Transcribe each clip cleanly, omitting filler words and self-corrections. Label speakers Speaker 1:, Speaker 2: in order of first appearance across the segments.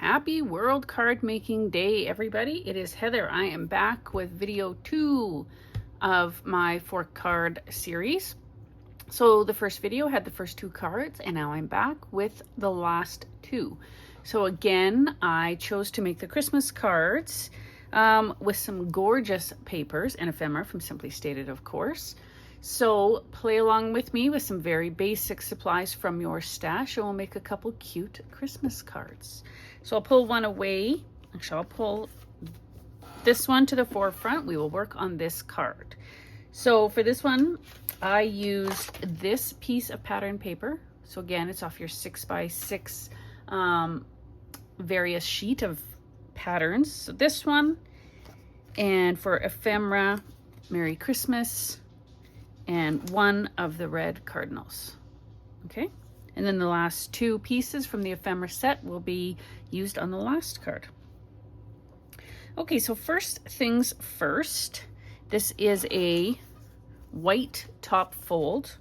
Speaker 1: Happy World Card Making Day, everybody. It is Heather. I am back with video 2 of my 4-card series. So the first video had the first 2 cards, and now I'm back with the last 2. So again, I chose to make the Christmas cards with some gorgeous papers and ephemera from Simply Stated, of course. So play along with me with some very basic supplies from your stash, and we'll make a couple cute Christmas cards. So I'll pull one away. Actually, I'll pull this one to the forefront. We will work on this card. So for this one, I used this piece of pattern paper. So again, it's off your 6x6 various sheet of patterns. So this one, and for ephemera, Merry Christmas, and one of the red cardinals. Okay, and then the last 2 pieces from the ephemera set will be used on the last card. Okay, so first things first, this is a white top fold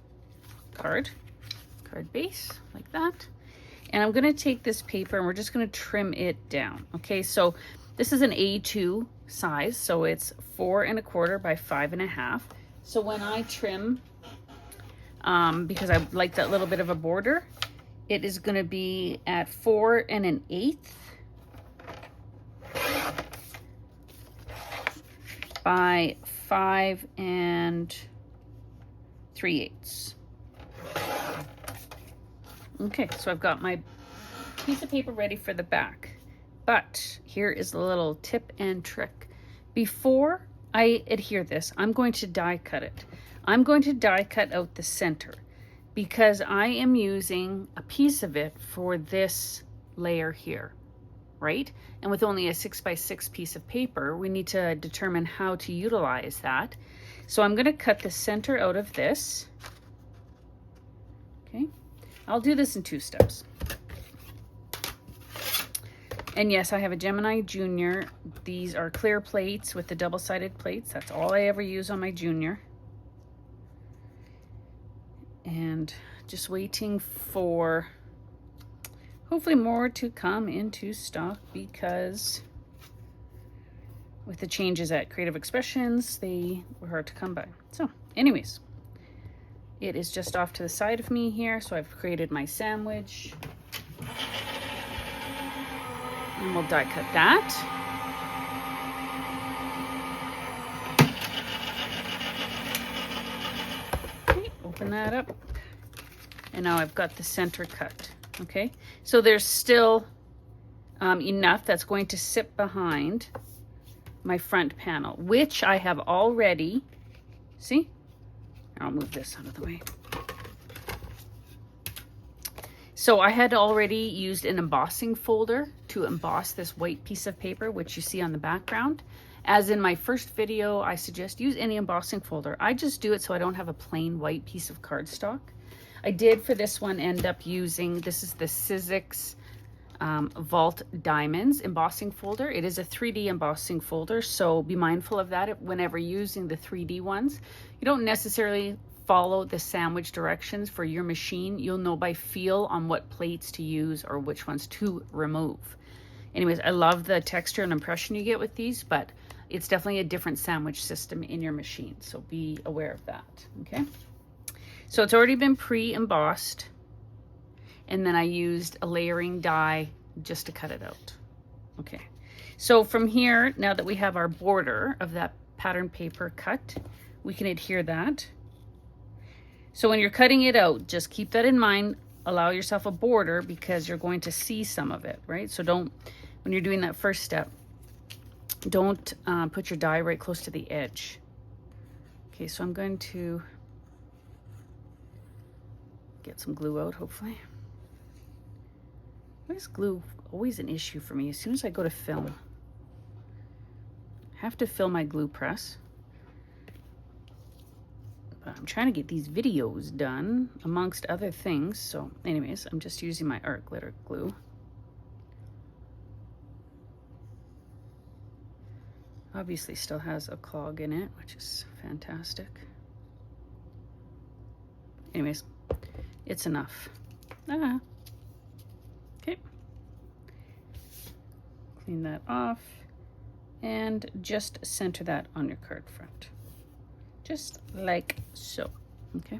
Speaker 1: card base like that, and I'm going to take this paper and we're just going to trim it down. Okay, so this is an A2 size, so it's 4 1/4 by 5 1/2. So when I trim, because I like that little bit of a border, it is going to be at 4 1/8 by 5 3/8. Okay, so I've got my piece of paper ready for the back. But here is a little tip and trick. Before I adhere this, I'm going to die cut it. I'm going to die cut out the center because I am using a piece of it for this layer here, right? And with only a 6x6 piece of paper, we need to determine how to utilize that. So I'm going to cut the center out of this. Okay, I'll do this in 2 steps. And yes, I have a Gemini Junior. These are clear plates with the double-sided plates. That's all I ever use on my Junior. And just waiting for hopefully more to come into stock, because with the changes at Creative Expressions, they were hard to come by. So anyways, it is just off to the side of me here. So I've created my sandwich. And we'll die cut that. Okay, open that up. And now I've got the center cut. Okay, so there's still enough that's going to sit behind my front panel, which I have already, see? I'll move this out of the way. So I had already used an embossing folder to emboss this white piece of paper, which you see on the background. As in my first video, I suggest use any embossing folder. I just do it so I don't have a plain white piece of cardstock. I did for this one end up using, this is the Sizzix Vault Diamonds embossing folder. It is a 3D embossing folder, so be mindful of that whenever using the 3D ones. You don't necessarily follow the sandwich directions for your machine. You'll know by feel on what plates to use or which ones to remove. Anyways, I love the texture and impression you get with these, but it's definitely a different sandwich system in your machine, so be aware of that. Okay, so it's already been pre-embossed, and then I used a layering die just to cut it out. Okay, so from here, now that we have our border of that pattern paper cut, we can adhere that. So when you're cutting it out, just keep that in mind. Allow yourself a border because you're going to see some of it, right? So don't, when you're doing that first step, don't put your die right close to the edge. Okay, so I'm going to get some glue out, hopefully. Why is glue always an issue for me? As soon as I go to film, I have to fill my glue press. But I'm trying to get these videos done amongst other things. So anyways, I'm just using my art glitter glue. Obviously still has a clog in it, which is fantastic. Anyways, it's enough. Okay. that off and just center that on your card front. Just like so, okay?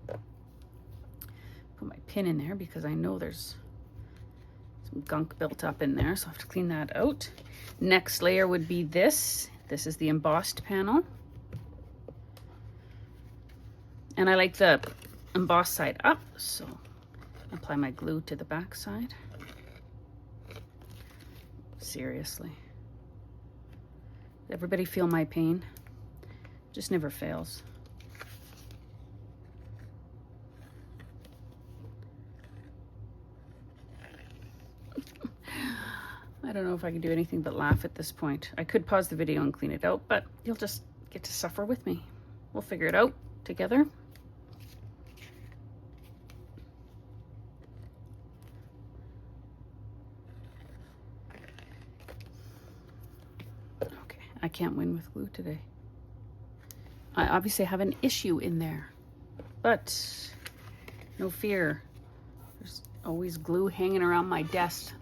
Speaker 1: Put my pin in there because I know there's some gunk built up in there, so I have to clean that out. Next layer would be this. This is the embossed panel. And I like the embossed side up, so apply my glue to the back side. Seriously. Everybody feel my pain? Just never fails. I don't know if I can do anything but laugh at this point. I could pause the video and clean it out, but you'll just get to suffer with me. We'll figure it out together. Okay, I can't win with glue today. I obviously have an issue in there, but no fear. There's always glue hanging around my desk.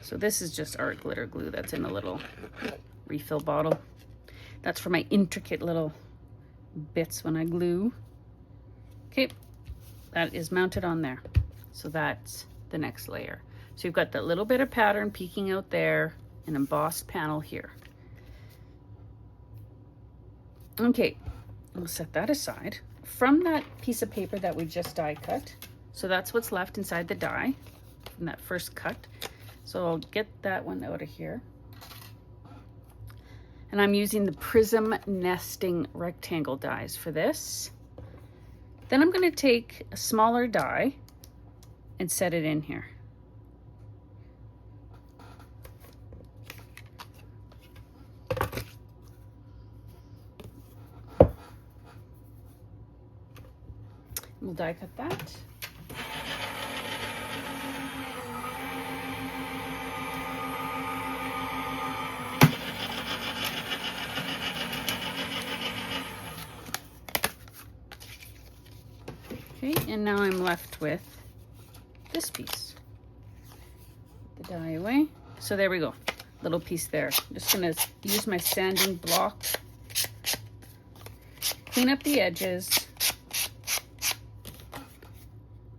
Speaker 1: So this is just art glitter glue that's in a little refill bottle. That's for my intricate little bits when I glue. Okay, that is mounted on there. So that's the next layer. So you've got that little bit of pattern peeking out there, an embossed panel here. Okay, we'll set that aside. From that piece of paper that we just die cut, so that's what's left inside the die from that first cut. So I'll get that one out of here. And I'm using the Prism Nesting Rectangle dies for this. Then I'm going to take a smaller die and set it in here. We'll die cut that. Okay, and now I'm left with this piece. The die away. So there we go. Little piece there. I'm just gonna use my sanding block. Clean up the edges.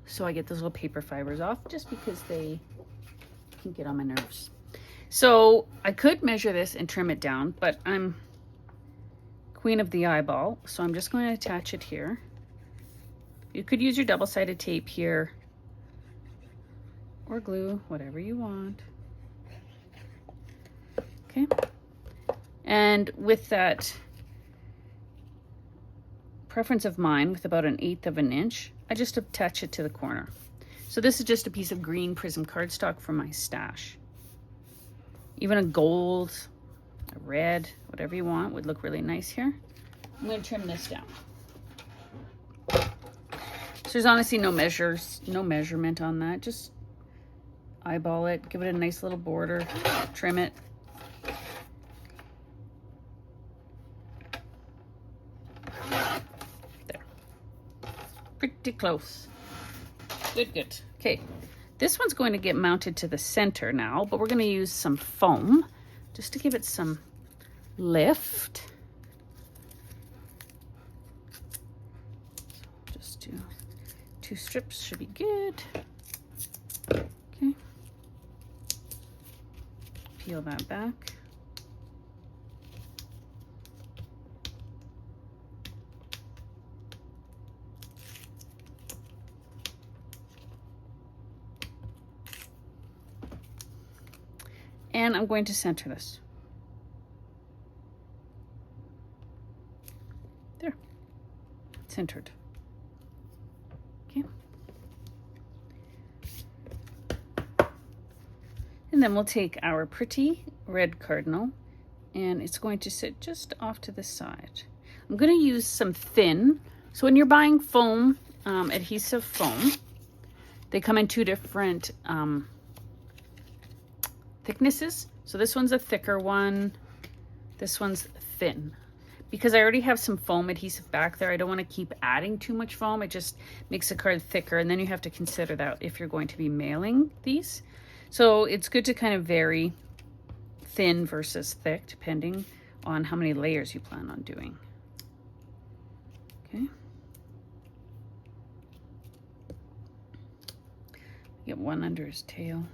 Speaker 1: So I get those little paper fibers off just because they can get on my nerves. So I could measure this and trim it down, but I'm queen of the eyeball. So I'm just going to attach it here. You could use your double-sided tape here or glue, whatever you want. Okay. And with that preference of mine, with about 1/8 of an inch, I just attach it to the corner. So this is just a piece of green Prism cardstock from my stash. Even a gold, a red, whatever you want would look really nice here. I'm going to trim this down. So there's honestly no measurement on that. Just eyeball it, give it a nice little border, trim it. There. Pretty close. Good, good. Okay, this one's going to get mounted to the center now, but we're going to use some foam just to give it some lift. So just do 2 strips should be good. Okay. Peel that back. And I'm going to center this. There. Centered. Okay. And then we'll take our pretty red cardinal and it's going to sit just off to the side. I'm going to use some thin. So when you're buying foam, adhesive foam, they come in 2 different thicknesses. So this one's a thicker one, this one's thin. because I already have some foam adhesive back there, I don't want to keep adding too much foam. It just makes the card thicker, and then you have to consider that if you're going to be mailing these. So it's good to kind of vary thin versus thick depending on how many layers you plan on doing. Okay. Get one under his tail.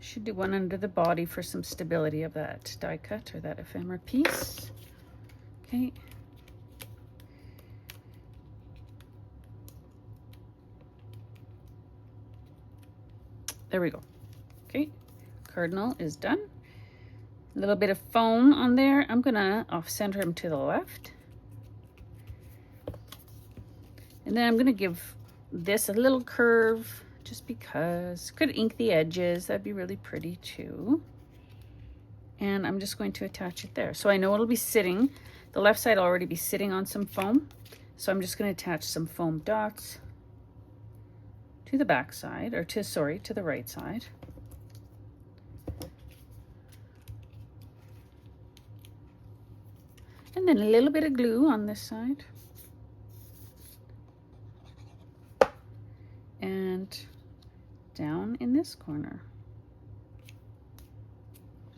Speaker 1: Should do one under the body for some stability of that die cut or that ephemera piece. Okay. There we go. Okay, cardinal is done. A little bit of foam on there. I'm gonna off center him to the left. And then I'm gonna give this a little curve just because. Could ink the edges, that'd be really pretty too. And I'm just going to attach it there. So I know it'll be sitting, the left side will already be sitting on some foam. So I'm just gonna attach some foam dots to the back side, or to the right side. And then a little bit of glue on this side. And down in this corner.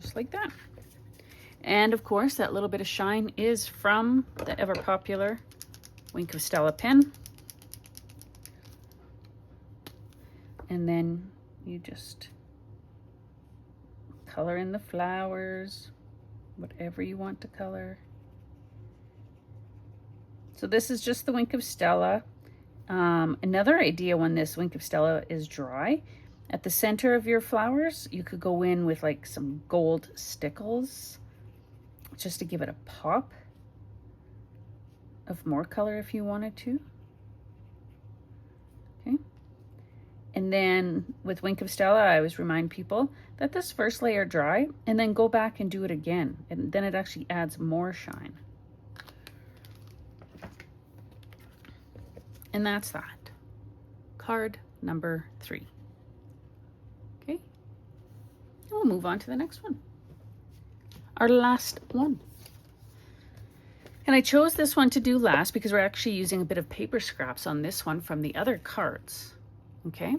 Speaker 1: Just like that. And of course, that little bit of shine is from the ever popular Wink of Stella pen. And then you just color in the flowers, whatever you want to color. So this is just the Wink of Stella. Another idea when this Wink of Stella is dry, at the center of your flowers, you could go in with like some gold stickles just to give it a pop of more color if you wanted to. Okay. And then with Wink of Stella, I always remind people that this first layer dry and then go back and do it again. And then it actually adds more shine. And that's that. Card number 3. Okay. And we'll move on to the next one. Our last one. And I chose this one to do last because we're actually using a bit of paper scraps on this one from the other cards. Okay.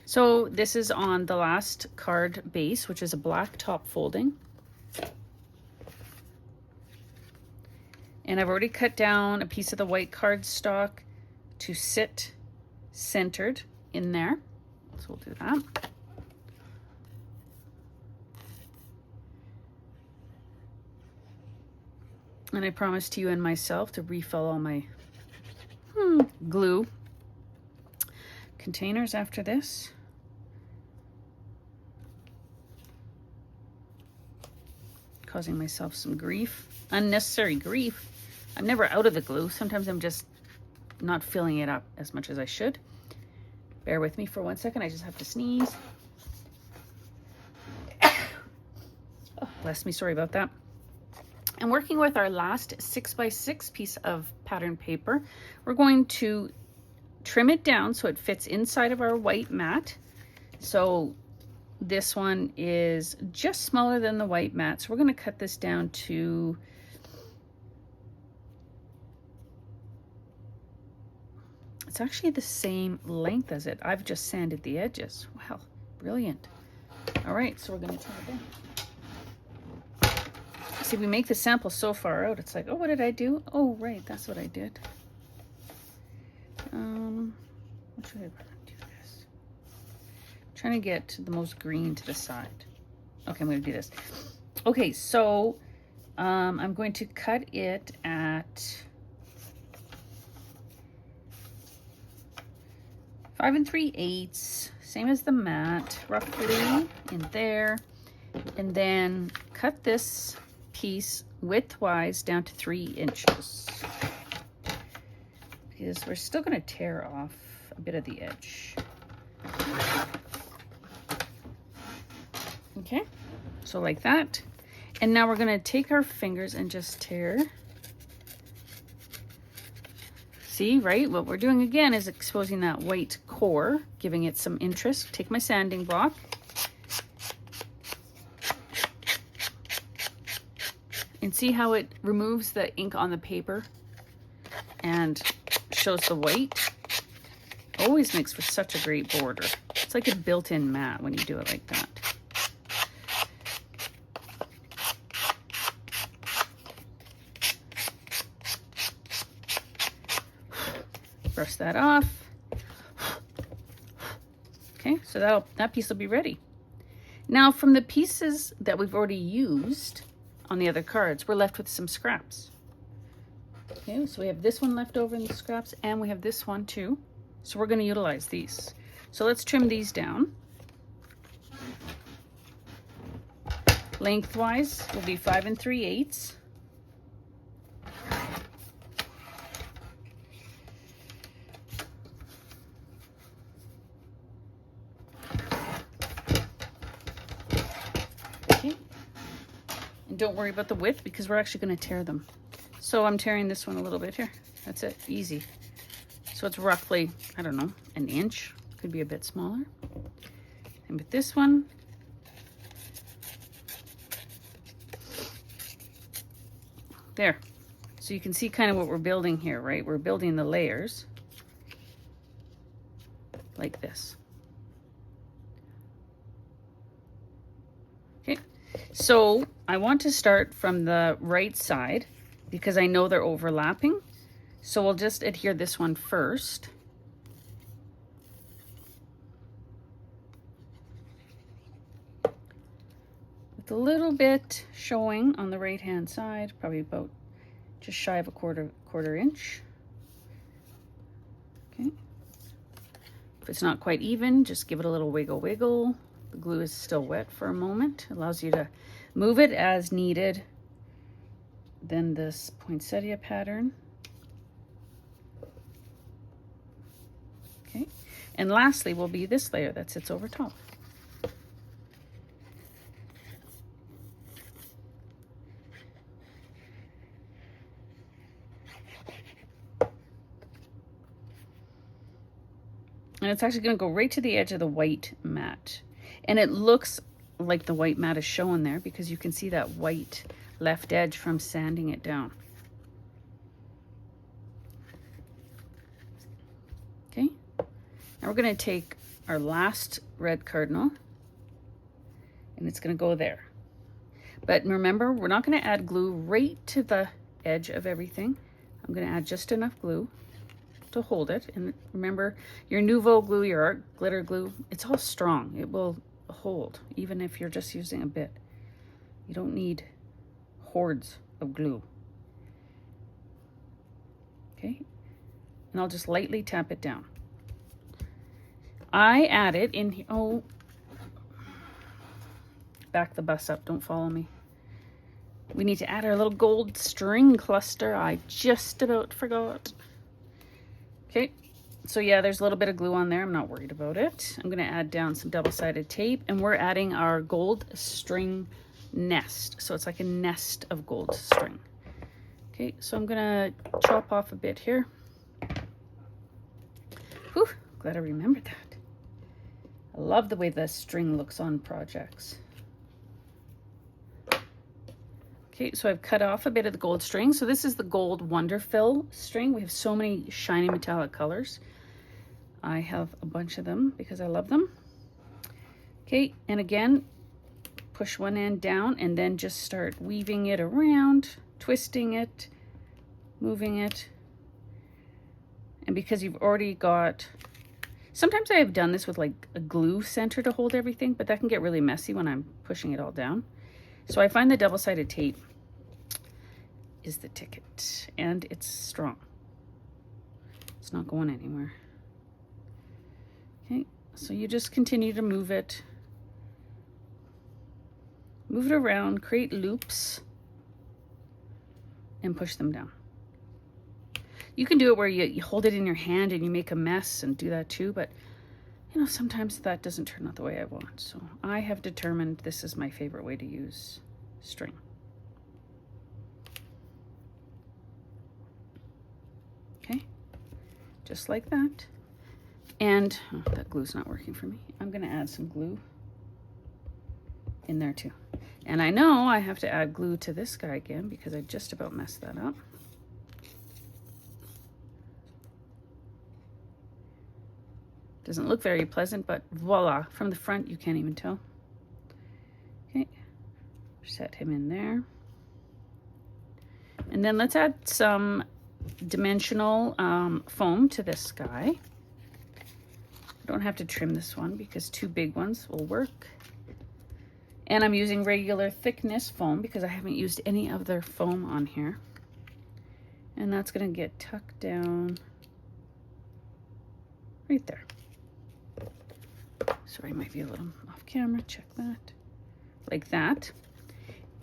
Speaker 1: So this is on the last card base, which is a black top folding. And I've already cut down a piece of the white cardstock to sit centered in there. So we'll do that. And I promised you and myself to refill all my glue containers after this. Causing myself some grief, unnecessary grief. I'm never out of the glue. Sometimes I'm just not filling it up as much as I should. Bear with me for 1 second. I just have to sneeze. Oh, bless me. Sorry about that. And working with our last 6x6 piece of pattern paper, we're going to trim it down so it fits inside of our white mat. So this one is just smaller than the white mat. So we're going to cut this down to it's actually the same length as it. I've just sanded the edges. Wow, brilliant. All right, so we're going to trim it down. See, we make the sample so far out, it's like, oh, what did I do? Oh, right, that's what I did. What should I do this? I'm trying to get the most green to the side. Okay, I'm going to do this. Okay, so I'm going to cut it at 5 3/8, same as the mat, roughly in there. And then cut this piece widthwise down to 3 inches. Because we're still going to tear off a bit of the edge. Okay, so like that. And now we're going to take our fingers and just tear. See, right? What we're doing again is exposing that white core, giving it some interest. Take my sanding block. And see how it removes the ink on the paper and shows the white? Always makes for such a great border. It's like a built-in mat when you do it like that. Brush that off. Okay, so that piece will be ready. Now from the pieces that we've already used on the other cards, we're left with some scraps. Okay, so we have this one left over in the scraps, and we have this one too. So we're going to utilize these. So let's trim these down. Lengthwise will be 5 3/8. Okay. And don't worry about the width because we're actually going to tear them. So I'm tearing this one a little bit here. That's it, easy. So it's roughly, I don't know, an inch. Could be a bit smaller. And with this one, there. So you can see kind of what we're building here, right? We're building the layers like this. Okay, so I want to start from the right side because I know they're overlapping. So we'll just adhere this one first. With a little bit showing on the right hand side, probably about just shy of a quarter inch. Okay. If it's not quite even, just give it a little wiggle. The glue is still wet for a moment. It allows you to move it as needed. Then this poinsettia pattern. Okay, and lastly will be this layer that sits over top. And it's actually going to go right to the edge of the white mat. And it looks like the white mat is showing there because you can see that white left edge from sanding it down. Okay. Now we're going to take our last red cardinal and it's going to go there. But remember, we're not going to add glue right to the edge of everything. I'm going to add just enough glue to hold it. And remember, your Nouveau glue, your art glitter glue, it's all strong. It will hold, even if you're just using a bit. You don't need hordes of glue. Okay, and I'll just lightly tap it down. I added in here, oh, back the bus up, don't follow me. We need to add our little gold string cluster. I just about forgot. Okay, so yeah, there's a little bit of glue on there. I'm not worried about it. I'm gonna add down some double-sided tape and we're adding our gold string nest. So it's like a nest of gold string. Okay, so I'm gonna chop off a bit here. Whew, glad I remembered that. I love the way the string looks on projects. Okay, so I've cut off a bit of the gold string. So this is the gold Wonderfill string. We have so many shiny metallic colors. I have a bunch of them because I love them. Okay, and again, push one end down and then just start weaving it around, twisting it, moving it. And because you've already got, sometimes I have done this with like a glue center to hold everything, but that can get really messy when I'm pushing it all down. So I find the double-sided tape is the ticket, and it's strong. It's not going anywhere. Okay, so you just continue to move it around, create loops, and push them down. You can do it where you hold it in your hand and you make a mess and do that too, but you know, sometimes that doesn't turn out the way I want. So I have determined this is my favorite way to use string. Okay, just like that. And oh, that glue's not working for me. I'm gonna add some glue. in there too. And I know I have to add glue to this guy again because I just about messed that up. Doesn't look very pleasant, but voila, from the front you can't even tell. Okay, set him in there. And then let's add some dimensional foam to this guy. I don't have to trim this one because 2 big ones will work. And I'm using regular thickness foam because I haven't used any other foam on here. And that's gonna get tucked down right there. Sorry, might be a little off camera, check that. Like that.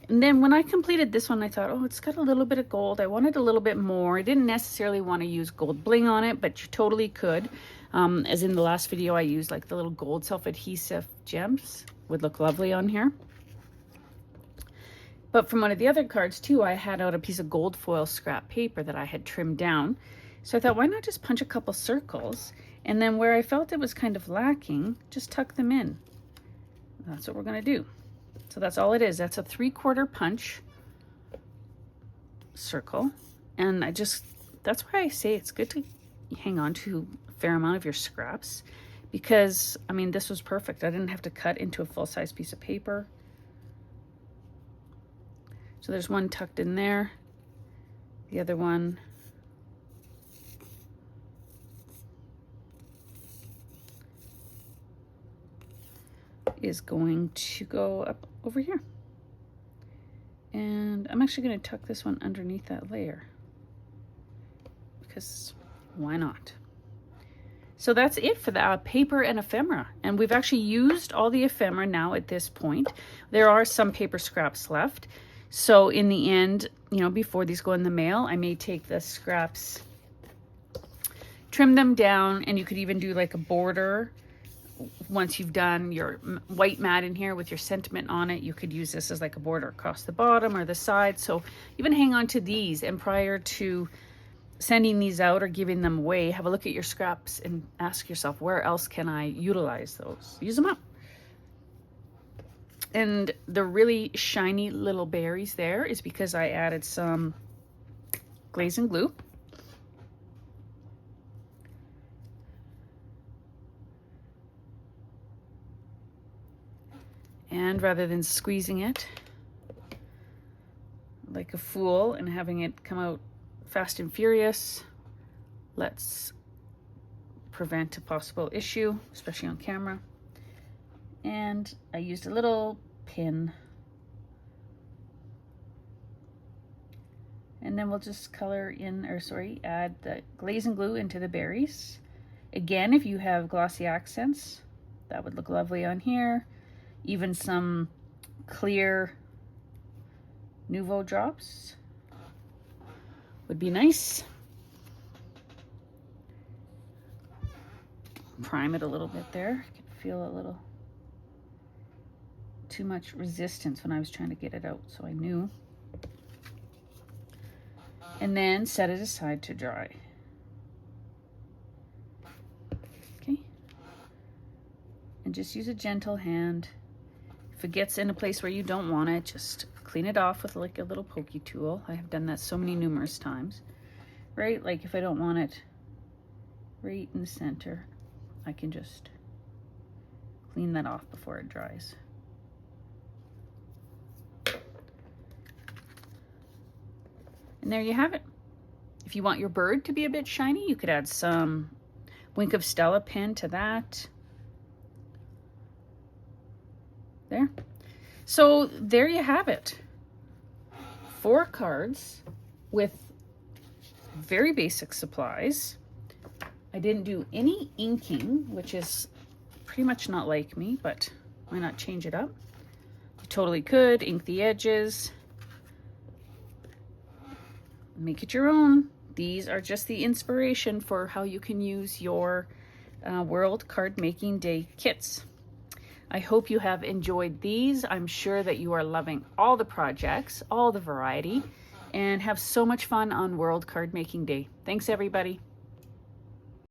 Speaker 1: And then when I completed this one, I thought, oh, it's got a little bit of gold. I wanted a little bit more. I didn't necessarily want to use gold bling on it, but you totally could. As in the last video, I used like the little gold self-adhesive gems. Would look lovely on here. But from one of the other cards too, I had out a piece of gold foil scrap paper that I had trimmed down. So I thought, why not just punch a couple circles? And then where I felt it was kind of lacking, just tuck them in. That's what we're gonna do. So that's all it is. That's a 3/4 punch circle. And that's why I say it's good to hang on to a fair amount of your scraps, because I mean, this was perfect. I didn't have to cut into a full-size piece of paper. So there's one tucked in there. The other one is going to go up over here. And I'm actually going to tuck this one underneath that layer because why not? So that's it for the paper and ephemera. And we've actually used all the ephemera now at this point. There are some paper scraps left. So in the end, you know, before these go in the mail, I may take the scraps, trim them down, and you could even do like a border. Once you've done your white mat in here with your sentiment on it, you could use this as like a border across the bottom or the side. So even hang on to these, and prior to sending these out or giving them away, have a look at your scraps and ask yourself, where else can I utilize those? Use them up. And the really shiny little berries there is because I added some glaze and glue. And rather than squeezing it like a fool and having it come out fast and furious, let's prevent a possible issue, especially on camera. And I used a little pin. And then we'll just color in, or sorry, add the glaze and glue into the berries. Again, if you have glossy accents, that would look lovely on here. Even some clear Nouveau drops would be nice. Prime it a little bit there. I can feel a little too much resistance when I was trying to get it out, so I knew. And then set it aside to dry. Okay. And just use a gentle hand. If it gets in a place where you don't want it, just clean it off with like a little pokey tool. I have done that so many numerous times. Right? Like if I don't want it right in the center, I can just clean that off before it dries. And there you have it. If you want your bird to be a bit shiny, you could add some Wink of Stella pen to that. There. So there you have it. 4 cards with very basic supplies. I didn't do any inking, which is pretty much not like me, but why not change it up? You totally could ink the edges. Make it your own. These are just the inspiration for how you can use your World Cardmaking Day kits. I hope you have enjoyed these. I'm sure that you are loving all the projects, all the variety, and have so much fun on World Cardmaking Day. Thanks, everybody.